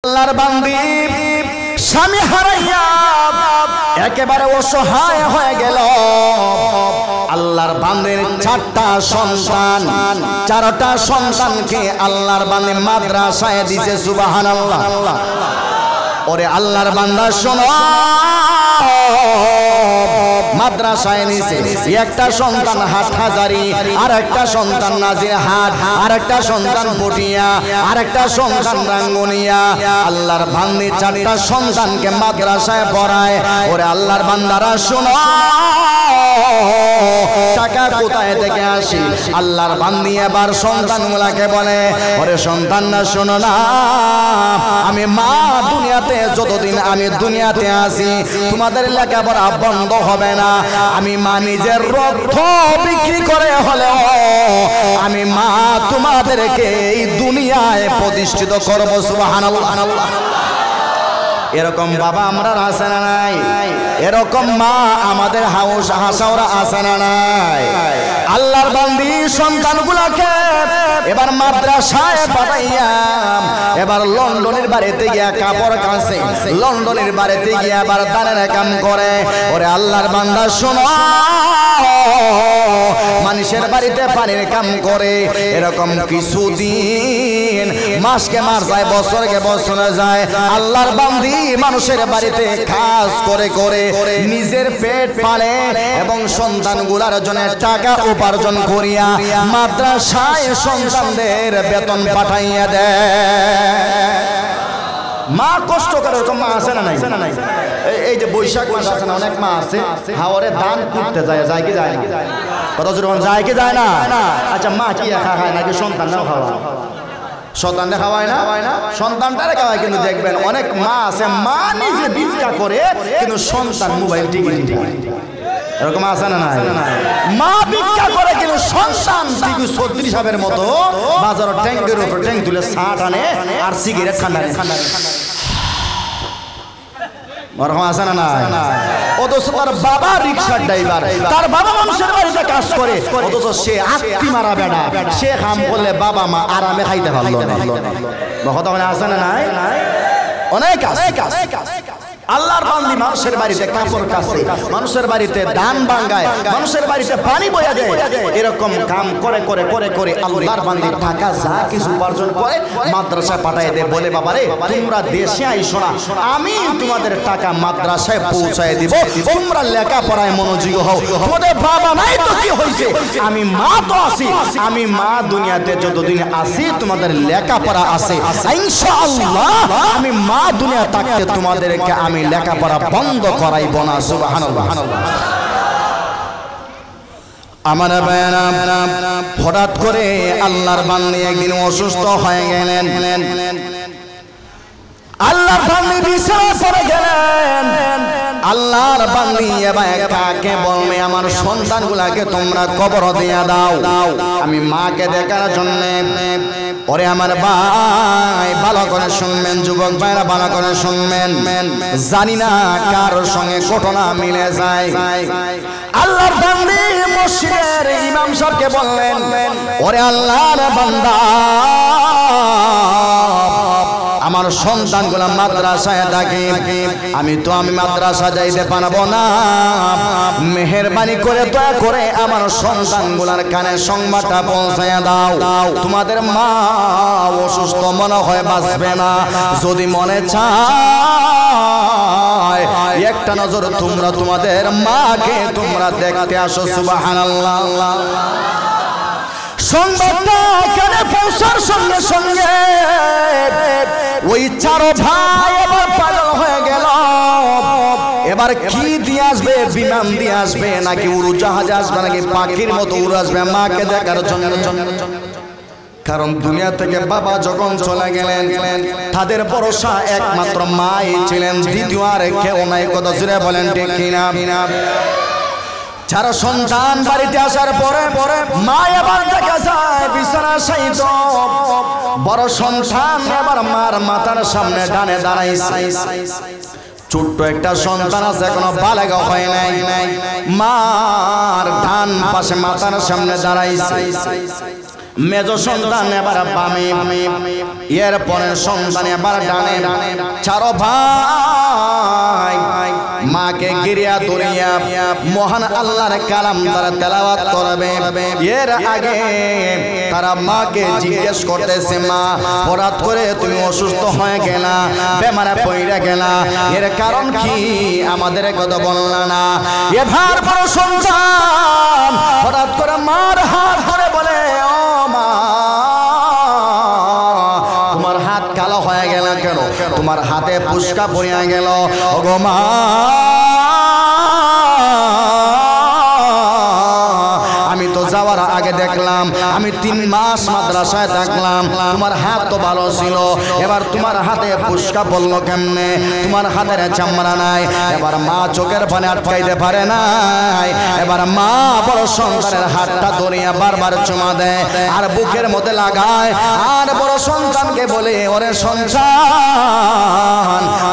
আল্লাহর বান্দি স্বামী হারাইয়া একেবারে অসহায় হয়ে গেল। আল্লাহর বান্দির চারটা সন্তান, চারটা সন্তানকে আল্লাহর বান্দি মাদ্রাসায় দিছে। সুবহানাল্লাহ। ওরে আল্লাহর বান্দা শোনো, মাদ্রাসায় নিছে একটা সন্তান হাটহাজারি, আর একটা সন্তান নাজিরহাট, আর একটা সন্তান পটিয়া, আর একটা সন্তান রাঙ্গুনিয়া। আল্লাহর বান্দি চারটা সন্তানকে মাদ্রাসায় পড়ায়। ওরে আল্লাহর বান্দারা শোনো, টাকা কোথায় থেকে আসি? আল্লাহর বান্দি এবার সন্তানগুলাকে বলে, ওরে সন্তানরা শোনো না, আমি মা দুনিয়াতে যতদিন আমি দুনিয়াতে আছি তোমাদের লেখাপড়া বন্ধ হবে না। আমি মা নিজের রক্ত বিক্রি করে হলেও আমি মা তোমাদেরকে এই দুনিয়ায় প্রতিষ্ঠিত করব। সুবহানাল্লাহ। এরকম বাবা আমরা আছে না নাই? এরকম মা আমাদের হাসাওরা আছে না নাই? আল্লাহর বান্দি সন্তানগুলাকে এবার মাদ্রাসায় পাঠাইয়া এবার লন্ডনের বাড়িতে গিয়া কাপড় কাছে, লন্ডনের বাড়িতে গিয়া আবার দানের কাম করে। ওরে আল্লাহর বান্দা শোনো, মানুষের বাড়িতে পানির কাম করে। এরকম কিছুদিন, মাসকে মাস যায়, বছরকে বছর যায়। আল্লাহর বান্দি মানুষের বাড়িতে কাজ করে করে নিজের পেট পালে এবং সন্তানগুলার জন্য টাকা উপার্জন করিয়া মাদ্রাসায় সন্তানদের বেতন পাঠাইয়া দেয়। মা কষ্ট করে, এরকম মা আছে না নাই? এই যে বৈশাখ মাস আছে না, অনেক মা আছে হাওয়ারে দান করতে যায়, যায় কি যায় না? কত যখন যায় কি যায় না? আচ্ছা, মা কি খায় নাকি সন্তানরাও খাওয়া? সন্তানটা খাওয়ায় না, সন্তানটারে খাওয়ায়। কিন্তু দেখবেন অনেক মা আছে, মা নিজে ভিক্ষা করে কিন্তু সন্তান মোবাইল টিভি খায়। এরকম আছে না নাই? মা ভিক্ষা করে কিন্তু সন্তান ঠিক 36 সালের মতো বাজার ট্যাঙ্কের উপর ট্যাঙ্ক তুলে শার্ট আনে আর সিগারেট খানা। ওরকম আছে না নাই? অথচ তার বাবা রিক্সার ড্রাইভার, তার বাবা মানুষের বাড়িতে কাজ করে, অথচ সে আত্মি মারা বেড়া, সে কাম করলে বাবা মা আরামে খাইতে পারলো না। কথা মানে আছে না নাই? অনেক আছে। আল্লাহর বান্দি মানুষের বাড়িতে কাপড় কাছে, মানুষের বাড়িতে ধান ভাঙায়, মানুষের বাড়িতে পানি বয়া দেয়। এরকম কাম করে করে করে করে আল্লাহর বান্দি টাকা যা কিছু উপার্জন করে মাদ্রাসায় পাঠায় দেয়। বলে, বাবারে তোমরা দেশে আইসো না, আমি তোমাদের টাকা মাদ্রাসায় পৌঁছায় দিব, তোমরা লেখাপড়ায় মনোযোগী হও। তোমাদের বাবা নাই তো কি হয়েছে, আমি মা তো আছি, আমি মা দুনিয়াতে যতদিন আছি তোমাদের লেখাপড়া আছে। ইনশাআল্লাহ আমি মা দুনিয়া থাকতে তোমাদেরকে আমি লেখাপড়া বন্ধ করাইব না। সুবহানাল্লাহ। আমার ভাইরা, হঠাৎ করে আল্লাহর বান্দি একদিন অসুস্থ হয়ে গেলেন। আল্লাহর বান্দি বিছানায় পড়ে গেলেন। আল্লাহর বান্দি এবার কাকে বলবে, আমার সন্তানগুলাকে তোমরা কবর দিয়া দাও, আমি মাকে দেখার জন্য। ওরে আমার ভাই ভালো করে শুনবেন, যুবক ভাইরা ভালো করে শুনবেন। জানি না কার সঙ্গে ঘটনা মিলে যায়। আল্লাহর বান্দি মসজিদের ইমাম সাহেবকে বললেন, ওরে আল্লাহর বান্দা, আমার সন্তানগুলা মাদ্রাসায় থাকে, আমি মাদ্রাসা যাইতে পারবো না, মেহেরবানি করে দয়া করে আমার সন্তানগুলার কানে সংবাদটা পৌঁছায় দাও। তোমাদের মা অসুস্থ, মনে হয় বাঁচবে না। যদি মনে চায় একটা নজর তোমরা তোমাদের মাকে তোমরা দেখতে আসো। সুবহানাল্লাহ। সংবাদটা কানে পৌঁছার সঙ্গে সঙ্গে ওই চার ভাই এবার পাগল হয়ে গেল। এবার কি দিয়ে আসবে? বিমান দিয়ে আসবে নাকি উড়োজাহাজে আসবে নাকি পাখির মতো উড়ে আসবে মাকে দেখার জন্য? কারণ দুনিয়া থেকে বাবা যখন চলে গেলেন, তাদের ভরসা একমাত্র মাই ছিলেন, দ্বিতীয় আর কেউ নাই। কত জোরে বলেন ঠিক কিনা? যারা সন্তান বাড়িতে আসার পরে মা এবার দেখা যায় বিছানা শায়িত। বড় সন্তান এবার মার মাথার সামনে ডানে দাঁড়াইছে। ছোট্ট একটা সন্তান আছে, এখনো বালেগা হয় নাই, মার ডান পাশে মাথার সামনে দাঁড়াইছে। মেজ সন্তান এবার বামে, এর পরের সন্তান এবার ডানে চারো ভাই মাকে গিরিয়া দুনিয়া মহান আল্লাহর কালাম তারা তেলাওয়াত করবে। এর আগে তারা মাকে জিজ্ঞেস করতেছে, মা হঠাৎ করে তুমি অসুস্থ হয়ে গেলা, বেমারে পড়ে গেলা, এর কারণ কি আমাদের কথা বললা না? এবার বড় সন্তান হঠাৎ করে মার হাত ধরে বলে, ও মা তোমার হাত কালো হয়ে গেল কেন? তোমার হাতে পুষ্কা পড়িয়া গেল। ওগো মা আমি তো যাওয়ার আগে দেখলাম, আমি 3 মাস মাদ্রাসায় থাকলাম, তোমার হাত তো ভালো ছিল, এবার তোমার হাতে পুষ্কা পড়লো কেমনে? তোমার হাতের চামড়া নাই। এবার মা চোখের পানি আটকাইতে পারে নাই। এবার মা বড় সন্তানের হাতটা ধরিয়া বারবার চুমা দেয় আর বুকের মধ্যে লাগায় আর বড় সন্তানকে বলে, ওরে সন্তান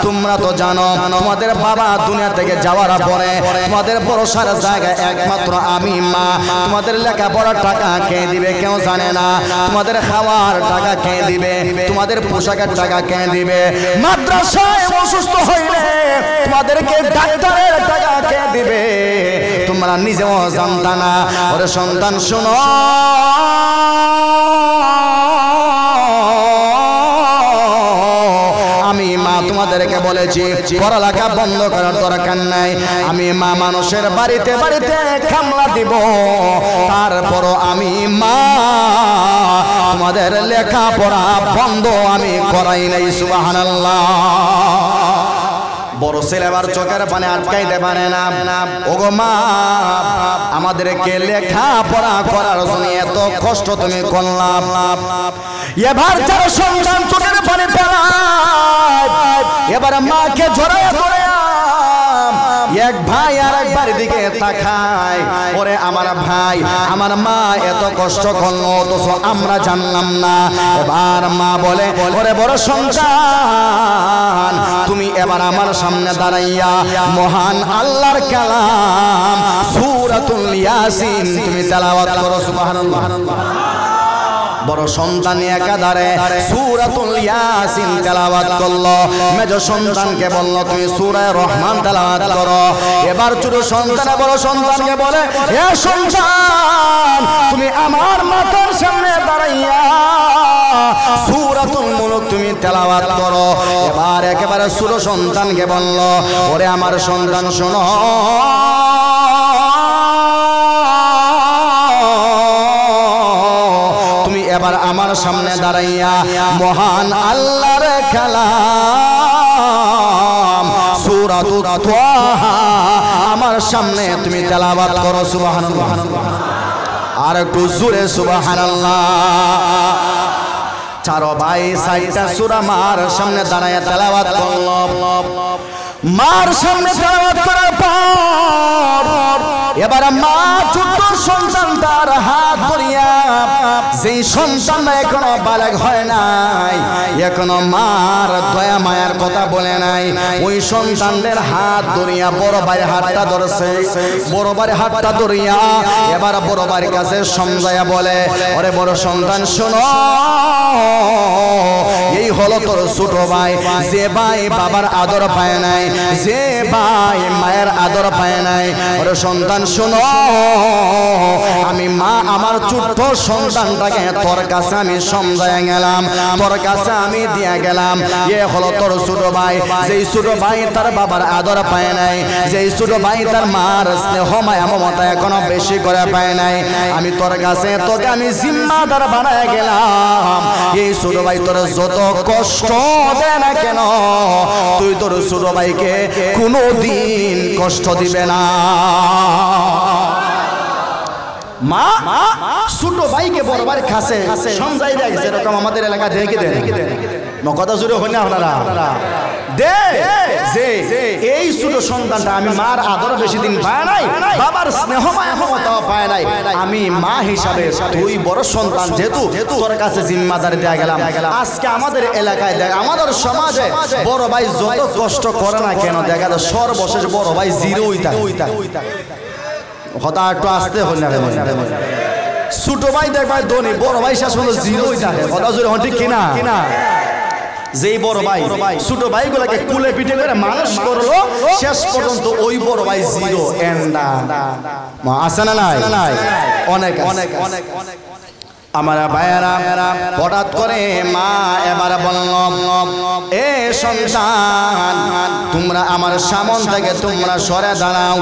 তোমরা তো জানো তোমাদের বাবা দুনিয়া থেকে যাওয়ার পরে তোমাদের ভরসার জায়গায় একমাত্র আমি মা। তোমাদের লেখাপড়ার টাকা কে দিবে কেউ জানে না, তোমাদের খাওয়ার টাকা কে দিবে, তোমাদের পোশাকের টাকা কে দিবে, মাদ্রাসায় অসুস্থ হইলে তোমাদেরকে ডাক্তারের টাকা কে দিবে তোমরা নিজেও জানতা না। ওরে সন্তান শোনো, আমি মা তোমাদেরকে বলেছি পড়ালেখা বন্ধ করার দরকার নাই। আমি মা মানুষের বাড়িতে বাড়িতে খামলা দিব, তারপরও আমি মা তোমাদের লেখাপড়া বন্ধ আমি করাই নাই। সুবহানাল্লাহ। বড় ছেলে আবার চোখের পানি আটকাইতে পারে না। ওগো মা আমাদেরকে লেখাপড়া করার জন্য এত কষ্ট তুমি করলাম, এবার যারা সন্তান চোখের পানি পেলায় এবার মাকে জড়াইয়া ধরে এক ভাই আর একবার দিকে তাকায়, ওরে আমার ভাই আমার মা এত কষ্ট করলো অথচ আমরা জানলাম না। এবার মা বলে, ওরে বড় সন্তান তুমি এবার আমার সামনে দাঁড়াইয়া মহান আল্লাহর কালাম সূরাতুল ইয়াসিন তুমি তেলাওয়াত করো। সুবহানাল্লাহ। বড় সন্তান একাধারে সূরাতুল ইয়াসিন তেলাওয়াত করলো। মেজো সন্তানকে বলল তুমি সূরা রহমান তেলাওয়াত করো। এবার ছোট সন্তান বড় সন্তানকে বলে, হে সন্তান তুমি আমার মাথার সামনে দাঁড়াইয়া সূরাতুল মুলক তুমি তেলাওয়াত করো। এবার একেবারে ছোট সন্তানকে বলল, ওরে আমার সন্তান শোনো, এবার আমার সামনে দাঁড়াইয়া মহান আল্লাহর কালাম সূরাতুত তাহা আমার সামনে তুমি তেলাওয়াত করো। সুবহানাল্লাহ। আর একটু জোরে সুবহানাল্লাহ। চারো ভাই 6টা সূরা মার সামনে দাঁড়াইয়া তেলাওয়াত করলো। মার সামনে তেলাওয়াত করার পর এবার মা ছোট সন্তান তার হাত ধরিয়া, যেই সন্তান এখনো বালেগ হয় নাই, এখনো মার দয়া মায়ার কথা বলে নাই, ওই সন্তানদের হাত ধরিয়া বড় ভাইয়ের হাতটা ধরছে। বড় ভাইয়ের হাতটা ধরিয়া এবার বড় ভাইয়ের কাছে সমঝাইয়া বলে, ওরে বড় সন্তান শোনো, এই হলো তোর ছোট ভাই, যে ভাই বাবার আদর পায় নাই, যে ভাই মায়ের আদর পায় নাই। ওরে সন্তান শোনো, আমি মা আমার ছোট্ট সন্তানটাকে তোর কাছে আমি সমঝাইয়া গেলাম, তোর কাছে আমি দিয়া গেলাম। এ হলো তোর ছোট ভাই, যেই ছোট ভাই তার বাবার আদর পায় নাই, যেই ছোট ভাই তার মার স্নেহ মায়া মমতা এখনো বেশি করে পায় নাই। আমি তোর কাছে তোকে আমি জিম্মাদার বানায় গেলাম। এই ছোট ভাই তোর যত কষ্ট দেয় না কেন, তুই তোর ছোট ভাইকে কোনোদিন কষ্ট দিবে না। মা ছোট ভাইকে বড় ভাইয়ের কাছে সমঝাই দেয়, যেরকম আমাদের এলাকা দেখে দেন কথা জুড়ে হয় না আপনারা দে যে এই ছোট সন্তানটা আমি মার আদর বেশি দিন পায় নাই, বাবার স্নেহ মায়া মমতাও পায় নাই, আমি মা হিসাবে তুই বড় সন্তান যেহেতু তোর কাছে জিম্মাদারি দেয়া গেলাম। আজকে আমাদের এলাকায় দেখ, আমাদের সমাজে বড় ভাই যত কষ্ট করে না কেন, দেখা যায় সর্বশেষ বড় ভাই জিরোই থাকে। কথা একটু আসতে হয় না, ছোট ভাই দেখবাই ধনী, বড় ভাই শেষ পর্যন্ত জিরোই থাকে। কথা জোরে হন, ঠিক কিনা? যেই বড় ভাই ছোট ভাইগুলোকে কুলে পিঠে করে মানুষ করলো, শেষ পর্যন্ত ওই বড় ভাই জিরো এন্ডা। আছে না নাই? অনেক অনেক অনেক। আমার ভাইয়েরা, হঠাৎ করে মা এবার বলল, এ সন্তান তোমরা আমার সামন থেকে তোমরা সরে দাঁড়াও।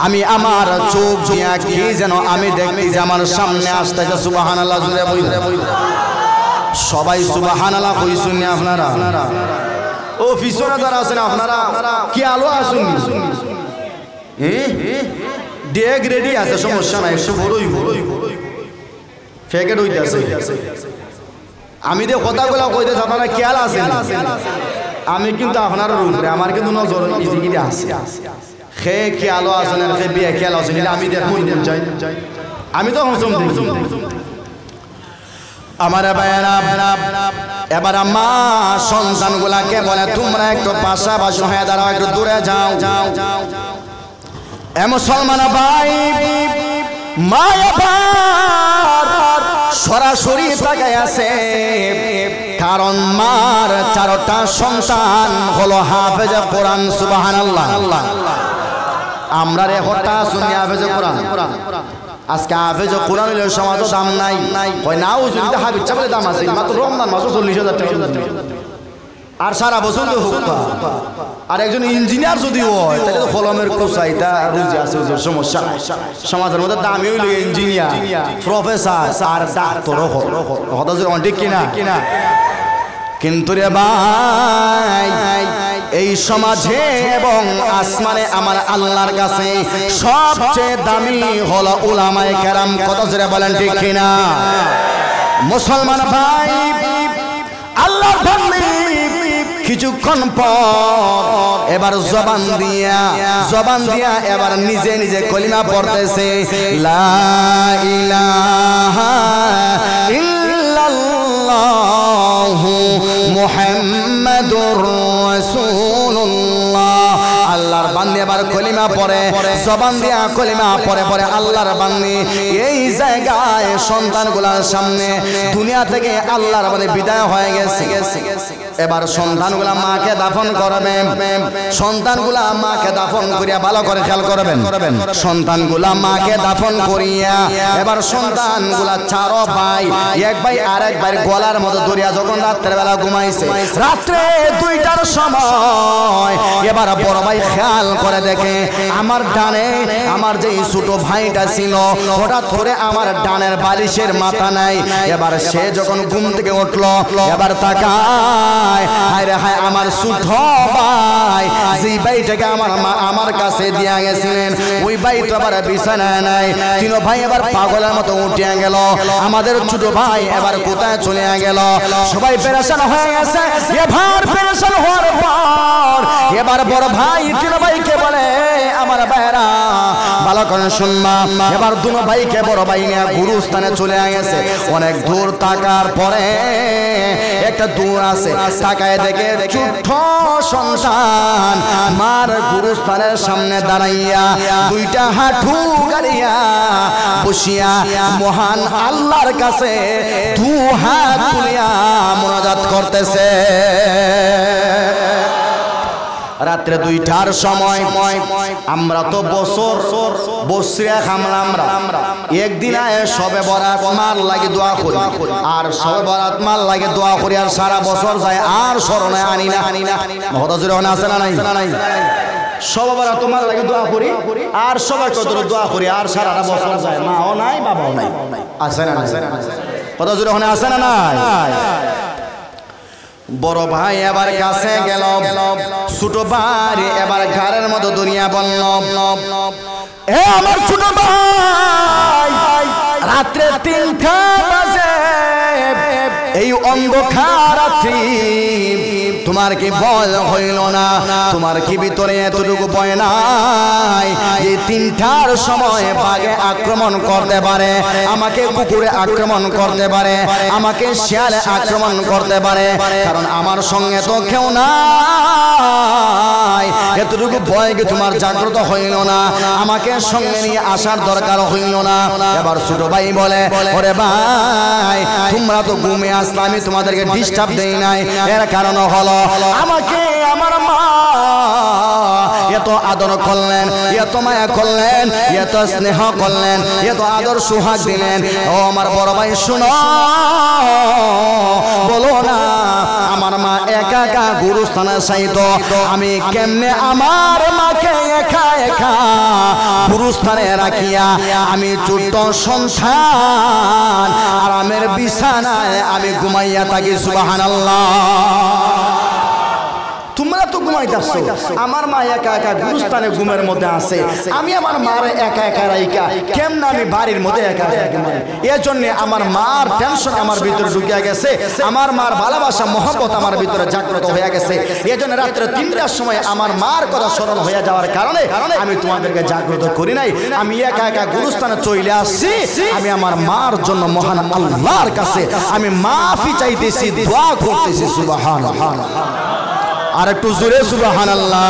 আমি আমার চোখ দিয়া কি যেন আমি দেখি যে আমার সামনে আসতেছে। সুবহানাল্লাহ জুড়ে বই। সবাই সুবহানাল্লাহ কইছেন না আপনারা? ও পিছনে যারা আছেন আপনারা কি আলো আসুন? ডেক রেডি আছে, সমস্যা নাই। 100 ফেকেট হইতেছে। আমি যে কথাগুলো কইতেছি আপনারা খেয়াল আছে? আমি কিন্তু আপনার রূপে আমার কিন্তু নজর ইজিগিরি আছে। খে খেয়ালও আছে না, খে বিয়ে খেয়াল আছে, আমি দেখব চাই। আমি তো হসম দেখি। আমার ভাইয়েরা, এবার মা সন্তানগুলাকে বলে তোমরা একটু পাশাপাশি হয়ে দাঁড়াও, একটু দূরে যাও। এ মুসলমান ভাই, মা এবার সরাসরি তাকায় আছে, কারণ মার 4টা সন্তান হলো হাফেজে কোরআন। সুবহানাল্লাহ। আমরা রেখটা শুনি হাফেজে কোরআন। আজকে হাফেজে কোরআন হইলে সমাজও দাম নাই। কই নাও যদি হাফেজ চাপলে দাম আছে, মাত্র রমজান মাসে 40,000 টাকা। আর সারা বছর তো হুক্কা। আর একজন ইঞ্জিনিয়ার যদি হয় তাহলে তো কলমের কোসাইটা রুজি আছে, সমস্যা নাই। সমাজের মধ্যে দামি হইল ইঞ্জিনিয়ার, প্রফেসর আর ডাক্তার। কথা ঠিক কিনা? কিন্তু রে ভাই, এই সমাজে এবং আসমানে আমার আল্লাহর কাছে সবচেয়ে দামি হলো উলামায়ে কেরাম। কথা জোরে বলেন, ঠিক কিনা? মুসলমান ভাই, আল্লাহর বান্দা কিছুক্ষণ পর এবার জবান দিয়া এবার নিজে নিজে কলিমা পড়তেছে, লা ইলাহা ইল্লাল্লাহু মুহাম্মাদুর রাসূলুল্লাহ। আল্লাহর বান্দা এবার কলিমা পড়ে, জবান দিয়া কলিমা পড়ে আল্লাহর বান্দা এই জায়গায় সন্তানগুলোর সামনে দুনিয়া থেকে আল্লাহর বান্দা বিদায় হয়ে গেছে। এবার সন্তানগুলা মাকে দাফন করবেন। সন্তানগুলা মাকে দাফন করিয়া ভালো করে খেয়াল করবেন। সন্তানগুলা মাকে দাফন করিয়া এবার সন্তানগুলা 4 ভাই, এক ভাই আরেক ভাই গলার মতো দরিয়া যখন রাত্রের বেলা ঘুমাইছে, রাত্রে 2টার সময় এবার বড় ভাই খেয়াল করে দেখে আমার ডানে আমার যে ছোট ভাইটা ছিল হঠাৎ করে আমার ডানের বালিশের মাথা নাই। এবার সে যখন ঘুম থেকে উঠলো, এবার তাকায়, হায় রে হায়, আমার ছোট ভাই যে ভাইটাকে আমার মা আমার কাছে দিয়া গেছিলেন ওই ভাইটা আবার বিছানায় নাই। 3 ভাই এবার পাগলের মতো উঠিয়া গেল। আমাদের ছোট ভাই এবার কোথায় চলে গেল? সবাই পেরেশান হয়ে গেছে। এবার পেরেশান হওয়ার পর এবার বড় ভাই 3 ভাইকে বলে, আমার ভাইরা ভালো করে শুনবা। এবার 2 ভাইকে বড় ভাই নিয়ে গুরুস্থানে চলে গেছে। অনেক দূর তাকার পরে একটা দূর আছে, তাকায় দেখে ছোট সন্তান মার গুরুস্থানের সামনে দাঁড়াইয়া 2টা হাঁটু গাড়িয়া বসিয়া মহান আল্লাহর কাছে 2 হাত তুলিয়া মুনাজাত করতেছে। রাত্রে 2টার সময় আমরা তো বছর বসরিয়া খামলাম। আমরা একদিন আয় সবে বরাত মাল লাগে দোয়া করি, আর সবে বরাত মাল লাগে দোয়া করি, আর সারা বছর যায় আর স্মরণে আনি না। হঠাৎ জোরে আছে না নাই? সবে বরাত মাল লাগে দোয়া করি, আর সবাই কত দোয়া করি, আর সারাটা বছর যায়, মাও নাই বাবাও নাই। আছে না? হঠাৎ জোরে আছে না নাই? বড় ভাই এবার কাছে গেল, ছোট ভাই এবার ঘরের মতো দুনিয়া বলল, এ আমার ছোট ভাই, রাত্রে 3টা বাজে, এই অন্ধকার রাত্রি তোমার কি ভয় হইল না? তোমার কি ভিতরে এতটুকু ভয় নাই যে 3টার সময় বাঘে আক্রমণ করতে পারে, আমাকে কুকুরে আক্রমণ করতে পারে, আমাকে শিয়ালে আক্রমণ করতে পারে? কারণ আমার সঙ্গে তো কেউ নাই। এত এতটুকু ভয় কি তোমার জাগ্রত হইল না? আমাকে সঙ্গে নিয়ে আসার দরকার হইল না? এবার ছোট ভাই বলে ওরে ভাই তোমরা তো ঘুমে আসলে আমি তোমাদেরকে ডিস্টার্ব দেই নাই, এর কারণ হলো আমাকে আমার মা এত আদর করলেন, এত মায়া করলেন, এত স্নেহ করলেন, এত আদর সুহাগ দিলেন। ও আমার বড় ভাই শুনো, বলো না আমার মা একা একা গুরুস্থানে চাইত, আমি কেমনে আমার মাকে একা একা গুরুস্থানে রাখিয়া আমি ছোট্ট সংসার আরামের বিছানায় আমি ঘুমাইয়া থাকি। সুবহানাল্লাহ। তোমরা তো ঘুমাইতেছো, আমার মা একা একা গুরুস্থানে ঘুমের মধ্যে আছে, আমি আমার মার একা একা রাইকা কেমনে আমি বাড়ির মধ্যে একা একা ঘুমাই? এর জন্য আমার মার টেনশন আমার ভিতরে ঢুকিয়া গেছে, আমার মার ভালোবাসা মহব্বত আমার ভিতরে জাগ্রত হয়ে গেছে। এই জন্য রাত্রে 3টার সময় আমার মার কথা স্মরণ হয়ে যাওয়ার কারণে আমি তোমাদেরকে জাগ্রত করি নাই, আমি একা একা গুরুস্থানে চলে আসছি। আমি আমার মার জন্য মহান আল্লাহর কাছে আমি মাফি চাইতেছি, দোয়া করতেছি। সুবহানাল্লাহ। আর একটু জোরে সুবহানাল্লাহ।